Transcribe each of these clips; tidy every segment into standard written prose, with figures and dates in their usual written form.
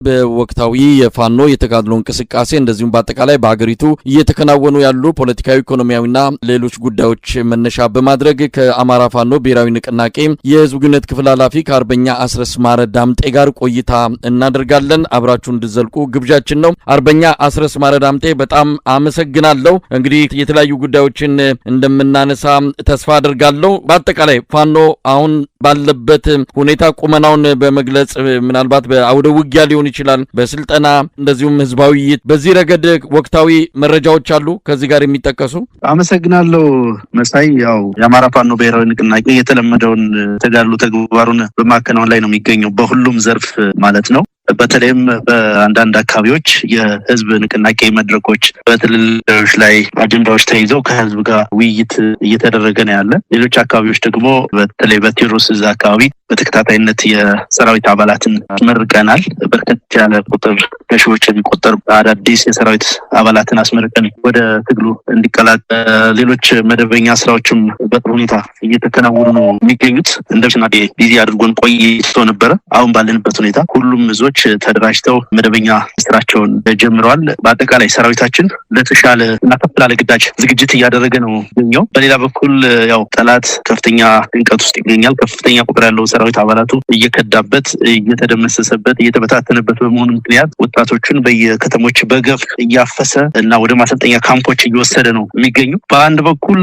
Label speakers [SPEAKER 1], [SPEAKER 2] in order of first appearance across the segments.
[SPEAKER 1] በወቅታዊ የፋኖ የተጋድሎ እንቅስቃሴ እንደዚሁም በአጠቃላይ በአገሪቱ እየተከናወኑ ያሉ ፖለቲካዊ፣ ኢኮኖሚያዊና ሌሎች ጉዳዮች መነሻ በማድረግ ከአማራ ፋኖ ብሔራዊ ንቅናቄ የህዝብ ግንኙነት ክፍል ኃላፊ ከአርበኛ አስረስ ማረ ዳምጤ ጋር ቆይታ እናደርጋለን። አብራችሁ እንድትዘልቁ ግብዣችን ነው። አርበኛ አስረስ ማረ ዳምጤ በጣም አመሰግናለሁ። እንግዲህ የተለያዩ ጉዳዮችን እንደምናነሳ ተስፋ አደርጋለሁ። በአጠቃላይ ፋኖ አሁን ባለበት ሁኔታ ቁመናውን በመግለጽ ምናልባት በአውደ ውጊያ ሊሆን ይችላል፣ በስልጠና እንደዚሁም ህዝባዊ በዚህ ረገድ ወቅታዊ መረጃዎች አሉ ከዚህ ጋር የሚጠቀሱ?
[SPEAKER 2] አመሰግናለሁ መሳይ። ያው የአማራ ፋኖ ብሔራዊ ንቅናቄ የተለመደውን ተጋድሎ ተግባሩን በማከናወን ላይ ነው የሚገኘው በሁሉም ዘርፍ ማለት ነው። በተለይም በአንዳንድ አካባቢዎች የህዝብ ንቅናቄ መድረኮች በትልልቆች ላይ አጀንዳዎች ተይዘው ከህዝብ ጋር ውይይት እየተደረገ ነው ያለ። ሌሎች አካባቢዎች ደግሞ በተለይ በቴዎድሮስ እዛ አካባቢ በተከታታይነት የሰራዊት አባላትን አስመርቀናል። በርከት ያለ ቁጥር በሺዎች የሚቆጠሩ አዳዲስ የሰራዊት አባላትን አስመርቀን ወደ ትግሉ እንዲቀላቀል ሌሎች መደበኛ ስራዎችም በጥሩ ሁኔታ እየተከናወኑ ነው የሚገኙት። እንደሽና ቢዚ አድርጎን ቆይቶ ነበረ። አሁን ባለንበት ሁኔታ ሁሉም እዞች ተደራጅተው መደበኛ ስራቸውን ጀምረዋል። በአጠቃላይ ሰራዊታችን ለተሻለ እና ከፍ ላለ ግዳጅ ዝግጅት እያደረገ ነው የሚገኘው። በሌላ በኩል ያው ጠላት ከፍተኛ ጭንቀት ውስጥ ይገኛል። ከፍተኛ ቁጥር ያለው ሰራዊት አባላቱ እየከዳበት፣ እየተደመሰሰበት፣ እየተበታተነበት በመሆኑ ምክንያት ወጣቶችን በየከተሞች በገፍ እያፈሰ እና ወደ ማሰልጠኛ ካምፖች እየወሰደ ነው የሚገኙ። በአንድ በኩል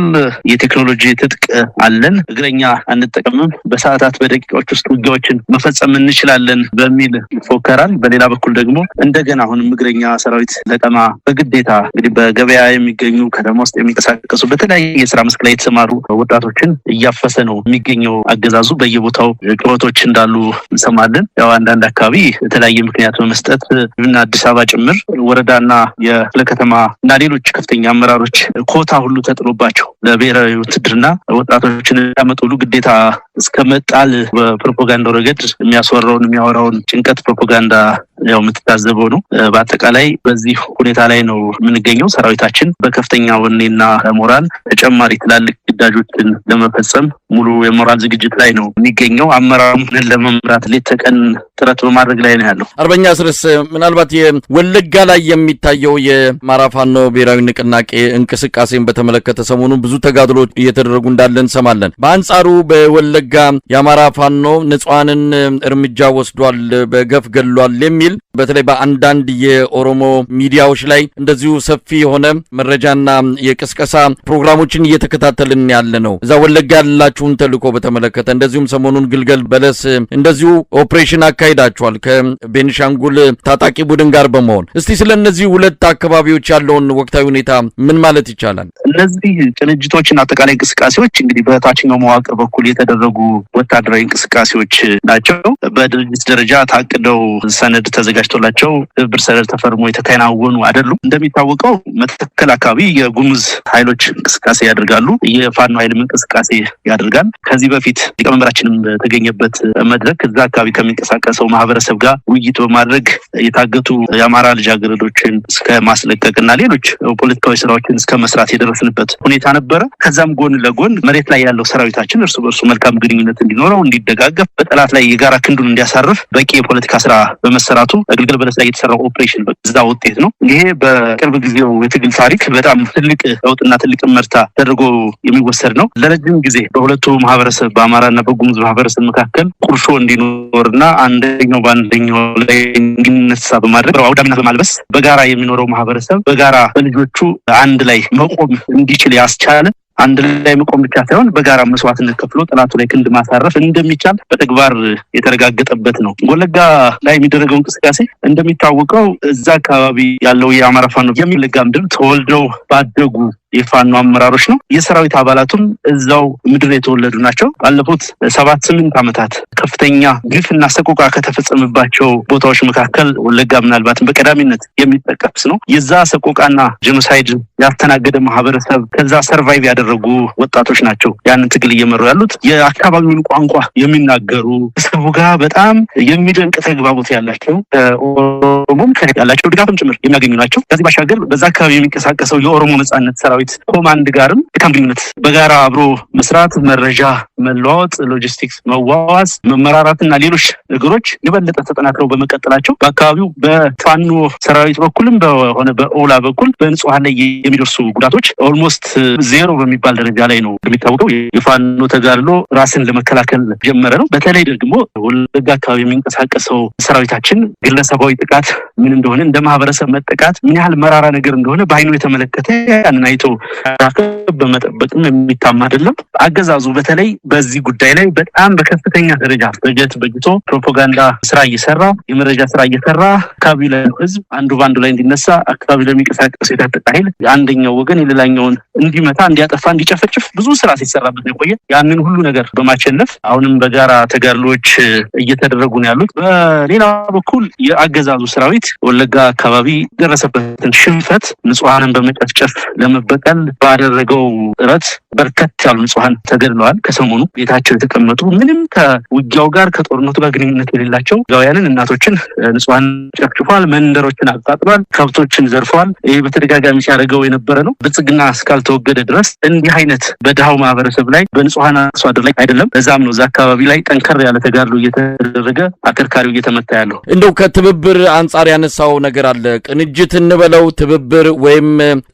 [SPEAKER 2] የቴክኖሎጂ ትጥቅ አለን፣ እግረኛ አንጠቀምም፣ በሰዓታት በደቂቃዎች ውስጥ ውጊያዎችን መፈጸም እንችላለን በሚል ይፎከራል። በሌላ በኩል ደግሞ እንደገና አሁንም እግረኛ ሰራዊት ለቀማ በግዴታ እንግዲህ በገበያ የሚገኙ ከተማ ውስጥ የሚንቀሳቀሱ በተለያየ የስራ መስክ ላይ የተሰማሩ ወጣቶችን እያፈሰ ነው የሚገኘው አገዛዙ። በየቦታው ጩኸቶች እንዳሉ እንሰማለን። ያው አንዳንድ አካባቢ የተለያየ ምክንያት በመስጠት እና አዲስ አበባ ጭምር ወረዳና የክፍለ ከተማ እና ሌሎች ከፍተኛ አመራሮች ኮታ ሁሉ ተጥሎባቸው ለብሔራዊ ውትድርና ወጣቶችን ያመጡሉ ግዴታ እስከመጣል በፕሮፓጋንዳው ረገድ የሚያስወራውን የሚያወራውን ጭንቀት ፕሮፓጋንዳ ያው የምትታዘበው ነው። በአጠቃላይ በዚህ ሁኔታ ላይ ነው የምንገኘው። ሰራዊታችን በከፍተኛ ወኔና ሞራል ተጨማሪ ትላልቅ ግዳጆችን ለመፈጸም ሙሉ የሞራል ዝግጅት ላይ ነው የሚገኘው። አመራሩን ለመምራት ሌት ተቀን ጥረት በማድረግ ላይ ነው ያለው።
[SPEAKER 1] አርበኛ አስረስ፣ ምናልባት የወለጋ ላይ የሚታየው የአማራ ፋኖ ብሔራዊ ንቅናቄ እንቅስቃሴን በተመለከተ ሰሞኑን ብዙ ተጋድሎች እየተደረጉ እንዳለ እንሰማለን። በአንጻሩ በወለጋ የአማራ ፋኖ ንጹሃንን እርምጃ ወስዷል፣ በገፍ ገሏል የሚል በተለይ በአንዳንድ የኦሮሞ ሚዲያዎች ላይ እንደዚሁ ሰፊ የሆነ መረጃና የቅስቀሳ ፕሮግራሞችን እየተከታተልን ያለ ነው። እዛ ወለጋ ያላችሁን ተልዕኮ በተመለከተ እንደዚሁም ሰሞኑን ግልገል በለስ እንደዚሁ ኦፕሬሽን አካሂዳችኋል ከቤኒሻንጉል ታጣቂ ቡድን ጋር በመሆን እስቲ ስለ እነዚህ ሁለት አካባቢዎች ያለውን ወቅታዊ ሁኔታ ምን ማለት ይቻላል?
[SPEAKER 2] እነዚህ ቅንጅቶችና አጠቃላይ እንቅስቃሴዎች እንግዲህ በታችኛው መዋቅር በኩል የተደረጉ ወታደራዊ እንቅስቃሴዎች ናቸው። በድርጅት ደረጃ ታቅደው ሰነድ ተዘጋጅቶላቸው ትብብር ሰነድ ተፈርሞ የተከናወኑ አይደሉም። እንደሚታወቀው መተከል አካባቢ የጉሙዝ ኃይሎች እንቅስቃሴ ያደርጋሉ፣ የፋኖ ኃይልም እንቅስቃሴ ያደርጋል። ከዚህ በፊት ሊቀመንበራችንም በተገኘበት መድረክ እዛ አካባቢ ከሚንቀሳቀሰው ማህበረሰብ ጋር ውይይት በማድረግ የታገቱ የአማራ ልጃገረዶችን እስከ ማስለቀቅና ሌሎች ፖለቲካዊ ስራዎችን እስከ መስራት የደረስንበት ሁኔታ ነበረ። ከዛም ጎን ለጎን መሬት ላይ ያለው ሰራዊታችን እርሱ በእርሱ መልካም ግንኙነት እንዲኖረው፣ እንዲደጋገፍ፣ በጠላት ላይ የጋራ ክንዱን እንዲያሳርፍ በቂ የፖለቲካ ስራ በመሰራቱ ግልገል በለስ ላይ የተሰራው ኦፕሬሽን በዛ ውጤት ነው። ይሄ በቅርብ ጊዜው የትግል ታሪክ በጣም ትልቅ ለውጥና ትልቅ መርታ ተደርጎ የሚወሰድ ነው። ለረጅም ጊዜ በሁለቱ ማህበረሰብ በአማራና በጉሙዝ ማህበረሰብ መካከል ቁርሾ እንዲኖርና አንደኛው በአንደኛው ላይ እንዲነሳ በማድረግ አውዳሚና በማልበስ በጋራ የሚኖረው ማህበረሰብ በጋራ በልጆቹ አንድ ላይ መቆም እንዲችል ያስቻለ፣ አንድ ላይ መቆም ብቻ ሳይሆን በጋራ መስዋዕትነት ከፍሎ ጠላቱ ላይ ክንድ ማሳረፍ እንደሚቻል በተግባር የተረጋገጠበት ነው። ወለጋ ላይ የሚደረገው እንቅስቃሴ እንደሚታወቀው እዛ አካባቢ ያለው የአማራ ፋኖ የሚወለጋ ምድር ተወልደው ባደጉ የፋኖ አመራሮች ነው። የሰራዊት አባላቱም እዛው ምድር የተወለዱ ናቸው። ባለፉት 7-8 ዓመታት ከፍተኛ ግፍና ሰቆቃ ከተፈጸመባቸው ቦታዎች መካከል ወለጋ ምናልባትም በቀዳሚነት የሚጠቀስ ነው። የዛ ሰቆቃና ጄኖሳይድ ያስተናገደ ማህበረሰብ ከዛ ሰርቫይቭ ያደረጉ ወጣቶች ናቸው ያንን ትግል እየመሩ ያሉት። የአካባቢውን ቋንቋ የሚናገሩ ህዝቡ ጋር በጣም የሚደንቅ ተግባቦት ያላቸው ኦሮሞም ያላቸው ድጋፍም ጭምር የሚያገኙ ናቸው። ከዚህ ባሻገር በዛ አካባቢ የሚንቀሳቀሰው የኦሮሞ ነጻነት ሰራዊት ሰራዊት ኮማንድ ጋርም የካምፕ በጋራ አብሮ መስራት፣ መረጃ መለዋወጥ፣ ሎጂስቲክስ መዋዋስ፣ መመራራትና ሌሎች ነገሮች የበለጠ ተጠናክረው በመቀጠላቸው በአካባቢው በፋኖ ሰራዊት በኩልም በሆነ በኦላ በኩል በንጹሃን ላይ የሚደርሱ ጉዳቶች ኦልሞስት ዜሮ በሚባል ደረጃ ላይ ነው። እንደሚታወቀው የፋኖ ተጋድሎ ራስን ለመከላከል ጀመረ ነው። በተለይ ደግሞ ወለጋ አካባቢ የሚንቀሳቀሰው ሰራዊታችን ግለሰባዊ ጥቃት ምን እንደሆነ እንደ ማህበረሰብ መጠቃት ምን ያህል መራራ ነገር እንደሆነ በአይኑ የተመለከተ ያንን አይቶ በመጠበቅም የሚታማ አይደለም። አገዛዙ በተለይ በዚህ ጉዳይ ላይ በጣም በከፍተኛ ደረጃ በጀት በጅቶ ፕሮፓጋንዳ ስራ እየሰራ የመረጃ ስራ እየሰራ አካባቢ ላይ ህዝብ አንዱ ባንዱ ላይ እንዲነሳ አካባቢ ላይ የሚንቀሳቀስ የታጠቀ ኃይል አንደኛው ወገን የሌላኛውን እንዲመታ እንዲያጠፋ እንዲጨፈጭፍ ብዙ ስራ ሲሰራበት የቆየ ያንን ሁሉ ነገር በማቸነፍ አሁንም በጋራ ተጋድሎች እየተደረጉ ነው ያሉት። በሌላ በኩል የአገዛዙ ሰራዊት ወለጋ አካባቢ ደረሰበትን ሽንፈት ንጹሃንን በመጨፍጨፍ ለመበቀል ባደረገው ጥረት በርከት ያሉ ንጹሃን ተገድለዋል። ከሰሞኑ ቤታቸው የተቀመጡ ምንም ከውጊያው ጋር ከጦርነቱ ጋር ግንኙነት የሌላቸው ጋውያንን እናቶችን ንጹሃን ጨፍጭፏል። መንደሮችን አቃጥሏል። ከብቶችን ዘርፈዋል። ይሄ በተደጋጋሚ ሲያደርገው የነበረ ነው። ብልጽግና እስካልተወገደ ድረስ እንዲህ አይነት በድሃው ማህበረሰብ ላይ በንጹሃን አርሶ አደር ላይ አይደለም። በዛም ነው እዛ አካባቢ ላይ ጠንከር ያለ ተጋድሎ እየተደረገ አከርካሪው እየተመታ ያለው።
[SPEAKER 1] እንደው ከትብብር አንጻር ያነሳው ነገር አለ። ቅንጅት እንበለው ትብብር ወይም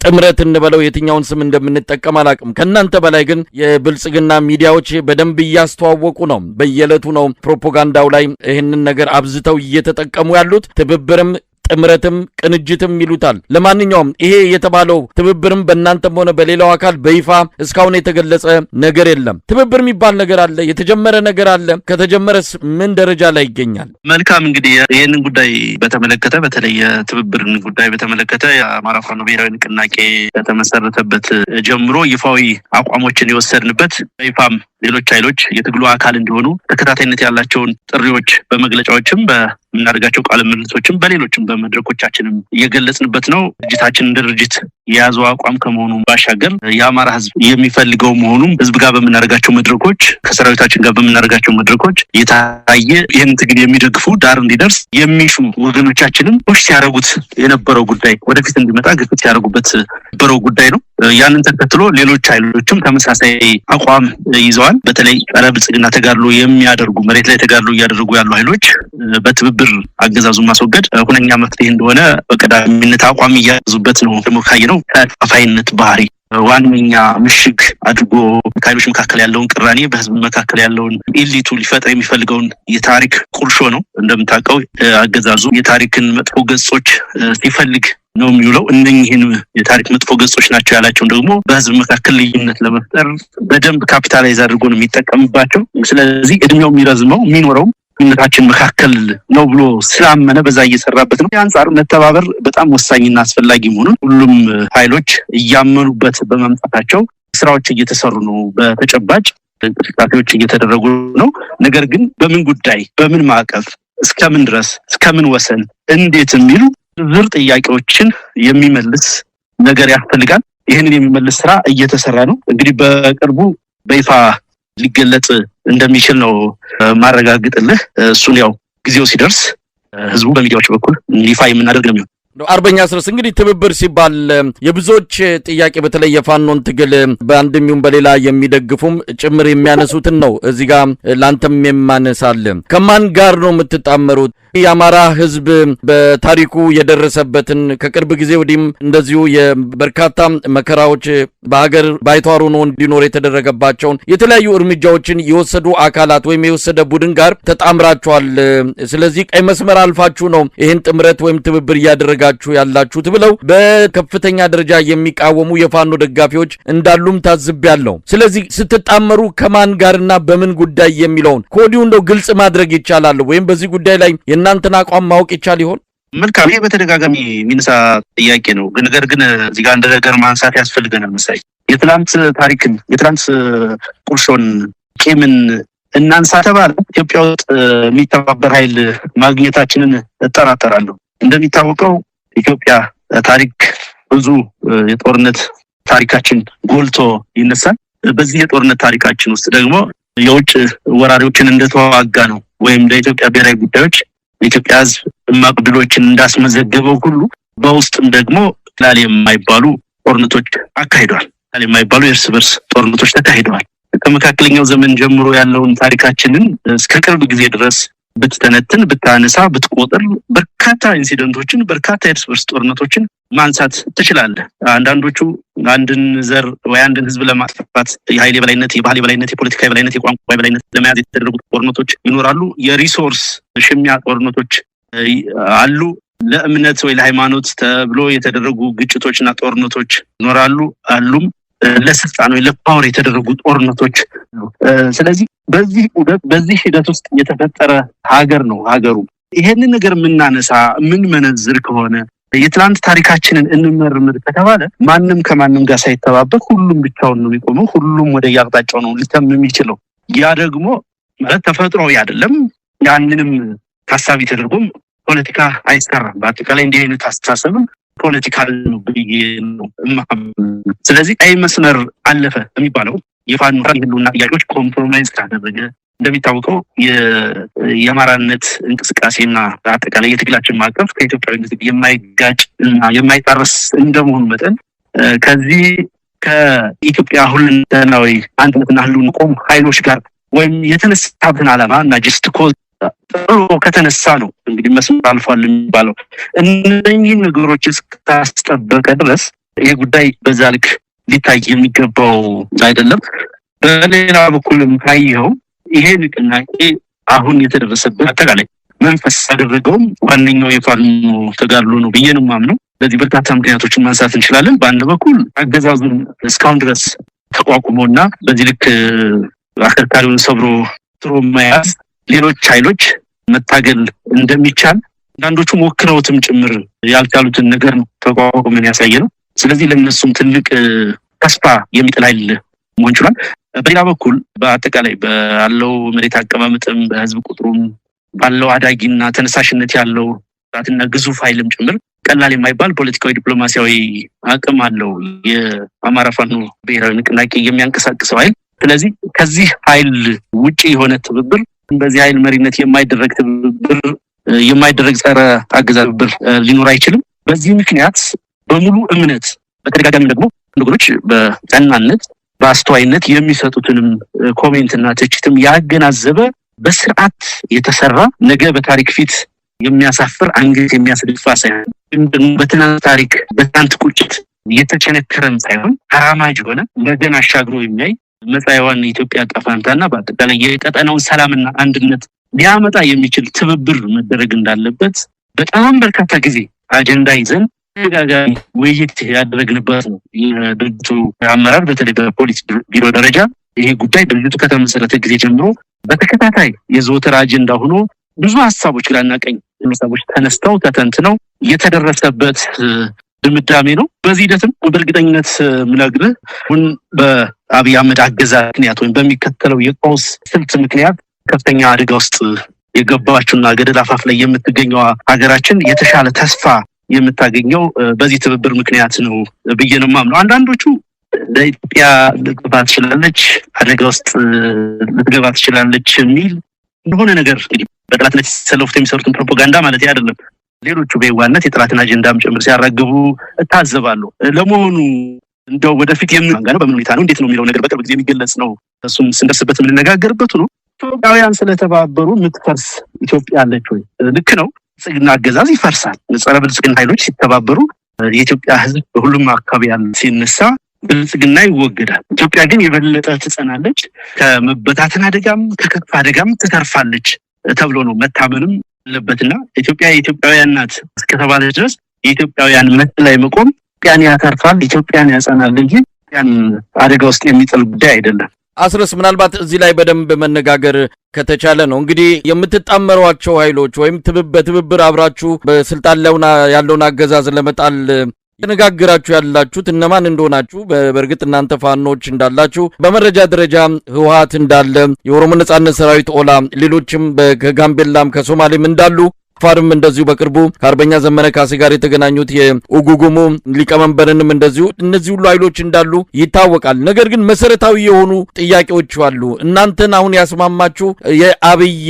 [SPEAKER 1] ጥምረት እንበለው የትኛውን ስም እንደምንጠቀም አላውቅም። ከእናንተ በላይ ግን የብልጽግና ሚዲያዎች በደንብ እያስተዋወቁ ነው። በየዕለቱ ነው ፕሮፓጋንዳው ላይ ይህንን ነገር አብዝተው እየተጠቀሙ ያሉት። ትብብርም ጥምረትም ቅንጅትም ይሉታል። ለማንኛውም ይሄ የተባለው ትብብርም በእናንተም ሆነ በሌላው አካል በይፋ እስካሁን የተገለጸ ነገር የለም። ትብብር የሚባል ነገር አለ? የተጀመረ ነገር አለ? ከተጀመረስ ምን ደረጃ ላይ ይገኛል?
[SPEAKER 2] መልካም እንግዲህ ይህንን ጉዳይ በተመለከተ በተለይ የትብብርን ጉዳይ በተመለከተ የአማራ ፋኖ ብሔራዊ ንቅናቄ ከተመሰረተበት ጀምሮ ይፋዊ አቋሞችን የወሰድንበት በይፋም ሌሎች ኃይሎች የትግሉ አካል እንዲሆኑ ተከታታይነት ያላቸውን ጥሪዎች በመግለጫዎችም በምናደርጋቸው ቃለ ምልልሶችም በሌሎችም በመድረኮቻችንም እየገለጽንበት ነው። ድርጅታችን እንደ ድርጅት የያዘው አቋም ከመሆኑ ባሻገር የአማራ ሕዝብ የሚፈልገው መሆኑም ሕዝብ ጋር በምናደርጋቸው መድረኮች ከሰራዊታችን ጋር በምናደርጋቸው መድረኮች የታየ ይህን ትግል የሚደግፉ ዳር እንዲደርስ የሚሹ ወገኖቻችንም ፑሽ ሲያደርጉት የነበረው ጉዳይ ወደፊት እንዲመጣ ግፊት ሲያደርጉበት የነበረው ጉዳይ ነው። ያንን ተከትሎ ሌሎች ኃይሎችም ተመሳሳይ አቋም ይዘዋል። በተለይ ጸረ ብልጽግና ተጋድሎ የሚያደርጉ መሬት ላይ ተጋድሎ እያደረጉ ያሉ ኃይሎች በትብብር አገዛዙን ማስወገድ ሁነኛ መፍትሄ እንደሆነ በቀዳሚነት አቋም እያያዙበት ነው። ደግሞ ካየነው ከፋይነት ባህሪ ዋነኛ ምሽግ አድርጎ ከኃይሎች መካከል ያለውን ቅራኔ በህዝብ መካከል ያለውን ኢሊቱ ሊፈጥር የሚፈልገውን የታሪክ ቁርሾ ነው። እንደምታውቀው አገዛዙ የታሪክን መጥፎ ገጾች ሲፈልግ ነው የሚውለው። እነኚህን የታሪክ መጥፎ ገጾች ናቸው ያላቸውን ደግሞ በህዝብ መካከል ልዩነት ለመፍጠር በደንብ ካፒታላይዝ አድርጎ ነው የሚጠቀምባቸው። ስለዚህ እድሜው የሚረዝመው የሚኖረው ነታችን መካከል ነው ብሎ ስላመነ በዛ እየሰራበት ነው። አንጻር መተባበር በጣም ወሳኝና አስፈላጊ መሆኑን ሁሉም ኃይሎች እያመኑበት በመምጣታቸው ስራዎች እየተሰሩ ነው። በተጨባጭ እንቅስቃሴዎች እየተደረጉ ነው። ነገር ግን በምን ጉዳይ፣ በምን ማዕቀፍ፣ እስከምን ድረስ፣ እስከምን ወሰን፣ እንዴት የሚሉ ዝርዝር ጥያቄዎችን የሚመልስ ነገር ያስፈልጋል። ይህንን የሚመልስ ስራ እየተሰራ ነው። እንግዲህ በቅርቡ በይፋ ሊገለጽ እንደሚችል ነው ማረጋግጥልህ። እሱን ያው ጊዜው ሲደርስ ህዝቡ በሚዲያዎች በኩል ይፋ የምናደርግ ነው።
[SPEAKER 1] አርበኛ አስረስ እንግዲህ ትብብር ሲባል የብዙዎች ጥያቄ በተለይ የፋኖን ትግል በአንድም ይሁን በሌላ የሚደግፉም ጭምር የሚያነሱትን ነው። እዚህ ጋር ላንተም የማነሳል ከማን ጋር ነው የምትጣመሩት? የአማራ ህዝብ በታሪኩ የደረሰበትን ከቅርብ ጊዜ ወዲህም እንደዚሁ የበርካታ መከራዎች በሀገር ባይተዋር ሆኖ እንዲኖር የተደረገባቸውን የተለያዩ እርምጃዎችን የወሰዱ አካላት ወይም የወሰደ ቡድን ጋር ተጣምራችኋል። ስለዚህ ቀይ መስመር አልፋችሁ ነው ይህን ጥምረት ወይም ትብብር እያደረጋችሁ ያላችሁት ብለው በከፍተኛ ደረጃ የሚቃወሙ የፋኖ ደጋፊዎች እንዳሉም ታዝቤያለሁ። ስለዚህ ስትጣመሩ ከማን ጋርና በምን ጉዳይ የሚለውን ከወዲሁ እንደው ግልጽ ማድረግ ይቻላል ወይም በዚህ ጉዳይ ላይ የእናንተን አቋም ማወቅ ይቻል ይሆን?
[SPEAKER 2] መልካም። ይሄ በተደጋጋሚ የሚነሳ ጥያቄ ነው። ነገር ግን እዚህ ጋር አንድ ነገር ማንሳት ያስፈልገናል መሳይ። የትላንት ታሪክን የትላንት ቁርሾን ቂምን እናንሳ ተባለ ኢትዮጵያ ውስጥ የሚተባበር ኃይል ማግኘታችንን እጠራጠራለሁ። እንደሚታወቀው ኢትዮጵያ ታሪክ ብዙ የጦርነት ታሪካችን ጎልቶ ይነሳል። በዚህ የጦርነት ታሪካችን ውስጥ ደግሞ የውጭ ወራሪዎችን እንደተዋጋ ነው ወይም ለኢትዮጵያ ብሔራዊ ጉዳዮች የኢትዮጵያ ሕዝብ እማቅ ድሎችን እንዳስመዘገበው ሁሉ በውስጥም ደግሞ ላል የማይባሉ ጦርነቶች አካሂደዋል። የማይባሉ የእርስ በርስ ጦርነቶች ተካሂደዋል። ከመካከለኛው ዘመን ጀምሮ ያለውን ታሪካችንን እስከ ቅርብ ጊዜ ድረስ ብትተነትን፣ ብታነሳ፣ ብትቆጥር በርካታ ኢንሲደንቶችን፣ በርካታ የእርስ በርስ ጦርነቶችን ማንሳት ትችላለህ። አንዳንዶቹ አንድን ዘር ወይ አንድን ህዝብ ለማጥፋት የኃይል የበላይነት፣ የባህል የበላይነት፣ የፖለቲካ የበላይነት፣ የቋንቋ የበላይነት ለመያዝ የተደረጉ ጦርነቶች ይኖራሉ። የሪሶርስ ሽሚያ ጦርነቶች አሉ። ለእምነት ወይ ለሃይማኖት ተብሎ የተደረጉ ግጭቶችና ጦርነቶች ይኖራሉ አሉም። ለስልጣን ወይ ለፓወር የተደረጉ ጦርነቶች። ስለዚህ በዚህ ሂደት ውስጥ የተፈጠረ ሀገር ነው ሀገሩ። ይሄንን ነገር የምናነሳ ምን መነዝር ከሆነ የትላንት ታሪካችንን እንመርምር ከተባለ ማንም ከማንም ጋር ሳይተባበር ሁሉም ብቻውን ነው የሚቆመው። ሁሉም ወደ ያቅጣጫው ነው ሊተም የሚችለው። ያ ደግሞ ማለት ተፈጥሯዊ አይደለም። ያንንም ታሳቢ ተደርጎም ፖለቲካ አይሰራም። በአጠቃላይ እንዲህ አይነት አስተሳሰብም ፖለቲካል ነው ብዬ ነው። ስለዚህ ቀይ መስመር አለፈ የሚባለው የፋኖ ህልውና ጥያቄዎች ኮምፕሮማይዝ ካደረገ እንደሚታወቀው የአማራነት እንቅስቃሴና አጠቃላይ የትግላችን ማዕቀፍ ከኢትዮጵያዊነት የማይጋጭ እና የማይጣረስ እንደመሆኑ መጠን ከዚህ ከኢትዮጵያ ሁለንተናዊ አንድነትና ህልውና ቆም ኃይሎች ጋር ወይም የተነሳበትን ዓላማ እና ጀስት ኮዝ ጥሩ ከተነሳ ነው እንግዲህ መስመር አልፏል የሚባለው። እነኚህ ነገሮች እስካስጠበቀ ድረስ ይሄ ጉዳይ በዛ ልክ ሊታይ የሚገባው አይደለም። በሌላ በኩልም ካየኸው ይሄ ንቅናቄ አሁን የተደረሰበት አጠቃላይ መንፈስ ያደረገውም ዋነኛው የፋኖ ተጋድሎ ነው ብዬ ነው የማምነው። ለዚህ በርካታ ምክንያቶችን ማንሳት እንችላለን። በአንድ በኩል አገዛዙን እስካሁን ድረስ ተቋቁሞና በዚህ ልክ አከርካሪውን ሰብሮ ጥሮ መያዝ ሌሎች ኃይሎች መታገል እንደሚቻል አንዳንዶቹ ሞክረውትም ጭምር ያልቻሉትን ነገር ነው ተቋቁመን ያሳየ ነው። ስለዚህ ለነሱም ትልቅ ተስፋ የሚጥል ኃይል መሆን ችሏል። በሌላ በኩል በአጠቃላይ ባለው መሬት አቀማመጥም በህዝብ ቁጥሩም ባለው አዳጊና ተነሳሽነት ያለው ራትና ግዙፍ ኃይልም ጭምር ቀላል የማይባል ፖለቲካዊ ዲፕሎማሲያዊ አቅም አለው የአማራ ፋኖ ብሔራዊ ንቅናቄ የሚያንቀሳቅሰው ኃይል። ስለዚህ ከዚህ ኃይል ውጪ የሆነ ትብብር፣ በዚህ ኃይል መሪነት የማይደረግ ትብብር፣ የማይደረግ ጸረ አገዛዝ ትብብር ሊኖር አይችልም። በዚህ ምክንያት በሙሉ እምነት በተደጋጋሚ ደግሞ ነገሮች በቀናነት በአስተዋይነት የሚሰጡትንም ኮሜንትና ትችትም ያገናዘበ በስርዓት የተሰራ ነገ በታሪክ ፊት የሚያሳፍር አንገት የሚያስደፋ ሳይሆን በትናንት ታሪክ በትናንት ቁጭት የተቸነከረም ሳይሆን ተራማጅ ሆነ ነገን አሻግሮ የሚያይ መጻኢዋን የኢትዮጵያ ዕጣ ፈንታና በአጠቃላይ የቀጠናውን ሰላምና አንድነት ሊያመጣ የሚችል ትብብር መደረግ እንዳለበት በጣም በርካታ ጊዜ አጀንዳ ይዘን ተደጋጋሚ ውይይት ያደረግንበት ነው። የድርጅቱ አመራር በተለይ በፖሊስ ቢሮ ደረጃ ይሄ ጉዳይ ድርጅቱ ከተመሰረተ ጊዜ ጀምሮ በተከታታይ የዘወትር አጀንዳ ሆኖ ብዙ ሀሳቦች ግራና ቀኝ ሀሳቦች ተነስተው ተተንትነው የተደረሰበት ድምዳሜ ነው። በዚህ ሂደትም በእርግጠኝነት ምነግርህ አሁን በአብይ አህመድ አገዛዝ ምክንያት ወይም በሚከተለው የቀውስ ስልት ምክንያት ከፍተኛ አደጋ ውስጥ የገባችውና ገደል አፋፍ ላይ የምትገኘው ሀገራችን የተሻለ ተስፋ የምታገኘው በዚህ ትብብር ምክንያት ነው ብዬ ነው የማምነው። አንዳንዶቹ ለኢትዮጵያ ልትገባ ትችላለች፣ አደጋ ውስጥ ልትገባ ትችላለች የሚል እንደሆነ ነገር እንግዲህ በጠላትነት ሲሰለፉት የሚሰሩትን ፕሮፓጋንዳ ማለት አይደለም። ሌሎቹ በየዋህነት የጠላትን አጀንዳም ጭምር ሲያራግቡ እታዘባለሁ። ለመሆኑ እንደው ወደፊት የምንጋነው በምን ሁኔታ ነው እንዴት ነው የሚለው ነገር በቅርብ ጊዜ የሚገለጽ ነው። እሱም ስንደርስበት የምንነጋገርበት ነው። ኢትዮጵያውያን ስለተባበሩ ምትፈርስ ኢትዮጵያ አለች ወይ? ልክ ነው። ብልጽግና አገዛዝ ይፈርሳል። ጸረ ብልጽግና ኃይሎች ሲተባበሩ የኢትዮጵያ ሕዝብ በሁሉም አካባቢ ያለ ሲነሳ ብልጽግና ይወገዳል። ኢትዮጵያ ግን የበለጠ ትጸናለች፣ ከመበታተን አደጋም ከከፋ አደጋም ትተርፋለች ተብሎ ነው መታመንም አለበትና ኢትዮጵያ የኢትዮጵያውያን ናት እስከተባለ ድረስ የኢትዮጵያውያን መብት ላይ መቆም ኢትዮጵያን ያተርፋል፣ ኢትዮጵያን ያጸናል እንጂ ኢትዮጵያን አደጋ ውስጥ የሚጥል ጉዳይ አይደለም።
[SPEAKER 1] አስረስ ምናልባት እዚህ ላይ በደንብ መነጋገር ከተቻለ ነው እንግዲህ የምትጣመሯቸው ኃይሎች ወይም በትብብር አብራችሁ በስልጣን ላይ ያለውን አገዛዝ ለመጣል የተነጋገራችሁ ያላችሁት እነማን እንደሆናችሁ በእርግጥ እናንተ ፋኖች እንዳላችሁ በመረጃ ደረጃ ህወሓት እንዳለ የኦሮሞ ነጻነት ሰራዊት ኦላ ሌሎችም ከጋምቤላም ከሶማሌም እንዳሉ ፋርም እንደዚሁ በቅርቡ ከአርበኛ ዘመነ ካሴ ጋር የተገናኙት የኡጉጉሙ ሊቀመንበርንም እንደዚሁ እነዚህ ሁሉ ኃይሎች እንዳሉ ይታወቃል። ነገር ግን መሰረታዊ የሆኑ ጥያቄዎች አሉ። እናንተን አሁን ያስማማችሁ የአብይ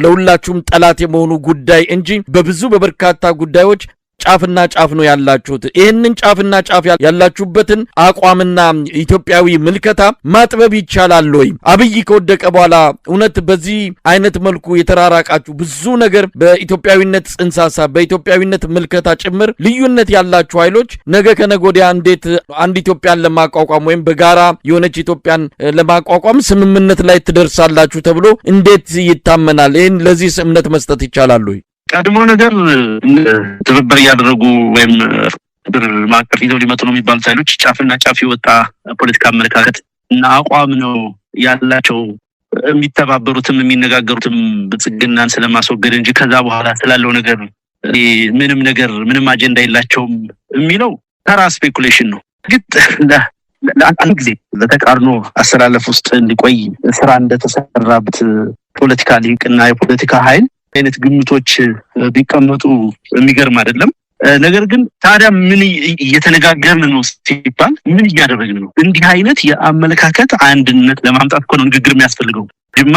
[SPEAKER 1] ለሁላችሁም ጠላት የመሆኑ ጉዳይ እንጂ በብዙ በበርካታ ጉዳዮች ጫፍና ጫፍ ነው ያላችሁት። ይህንን ጫፍና ጫፍ ያላችሁበትን አቋምና ኢትዮጵያዊ ምልከታ ማጥበብ ይቻላል ወይ? አብይ ከወደቀ በኋላ እውነት በዚህ አይነት መልኩ የተራራቃችሁ ብዙ ነገር በኢትዮጵያዊነት ጽንሰ ሐሳብ በኢትዮጵያዊነት ምልከታ ጭምር ልዩነት ያላችሁ ኃይሎች ነገ ከነገ ወዲያ እንዴት አንድ ኢትዮጵያን ለማቋቋም ወይም በጋራ የሆነች ኢትዮጵያን ለማቋቋም ስምምነት ላይ ትደርሳላችሁ ተብሎ እንዴት ይታመናል? ይህን ለዚህ እምነት መስጠት ይቻላል ወይ?
[SPEAKER 2] ቀድሞ ነገር ትብብር እያደረጉ ወይም ብር ማቀፍ ይዘው ሊመጡ ነው የሚባሉት ኃይሎች ጫፍና ጫፍ የወጣ ፖለቲካ አመለካከት እና አቋም ነው ያላቸው። የሚተባበሩትም የሚነጋገሩትም ብልጽግናን ስለማስወገድ እንጂ ከዛ በኋላ ስላለው ነገር ምንም አጀንዳ የላቸውም የሚለው ተራ ስፔኩሌሽን ነው። ግጥ ለአንድ ጊዜ በተቃርኖ አሰላለፍ ውስጥ እንዲቆይ ስራ እንደተሰራበት ፖለቲካ ሊቅና የፖለቲካ ኃይል አይነት ግምቶች ቢቀመጡ የሚገርም አይደለም። ነገር ግን ታዲያ ምን እየተነጋገርን ነው ሲባል ምን እያደረግን ነው? እንዲህ አይነት የአመለካከት አንድነት ለማምጣት እኮ ነው ንግግር የሚያስፈልገው። ድማ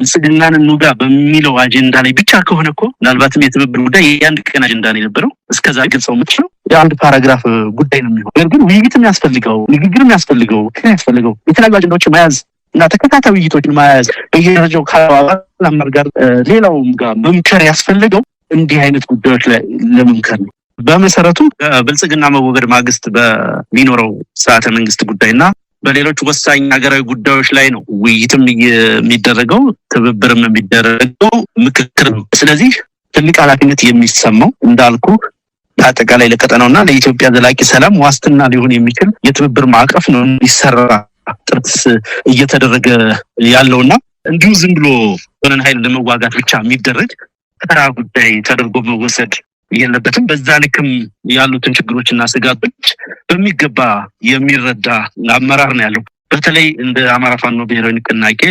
[SPEAKER 2] ብልጽግናን እንውጋ በሚለው አጀንዳ ላይ ብቻ ከሆነ እኮ ምናልባትም የትብብር ጉዳይ የአንድ ቀን አጀንዳ ነው የነበረው። እስከዛ ግልጸው የምትችለው የአንድ ፓራግራፍ ጉዳይ ነው የሚሆነው። ነገር ግን ውይይትም ያስፈልገው ንግግርም ያስፈልገው የተለያዩ አጀንዳዎችን መያዝ እና ተከታታይ ውይይቶችን መያዝ በየደረጃው ከአባል አመራር ጋር ሌላውም ጋር መምከር ያስፈልገው እንዲህ አይነት ጉዳዮች ላይ ለመምከር ነው። በመሰረቱ ብልጽግና መወገድ ማግስት በሚኖረው ስርዓተ መንግስት ጉዳይና በሌሎች ወሳኝ ሀገራዊ ጉዳዮች ላይ ነው ውይይትም የሚደረገው ትብብርም የሚደረገው ምክክር ነው። ስለዚህ ትልቅ ኃላፊነት የሚሰማው እንዳልኩ አጠቃላይ ለቀጠናውና ለኢትዮጵያ ዘላቂ ሰላም ዋስትና ሊሆን የሚችል የትብብር ማዕቀፍ ነው እንዲሰራ ጥረት እየተደረገ ያለውና እንዲሁ ዝም ብሎ ሆነን ኃይል ለመዋጋት ብቻ የሚደረግ ተራ ጉዳይ ተደርጎ መወሰድ የለበትም። በዛ ልክም ያሉትን ችግሮችና ስጋቶች በሚገባ የሚረዳ አመራር ነው ያለው። በተለይ እንደ አማራ ፋኖ ብሔራዊ ንቅናቄ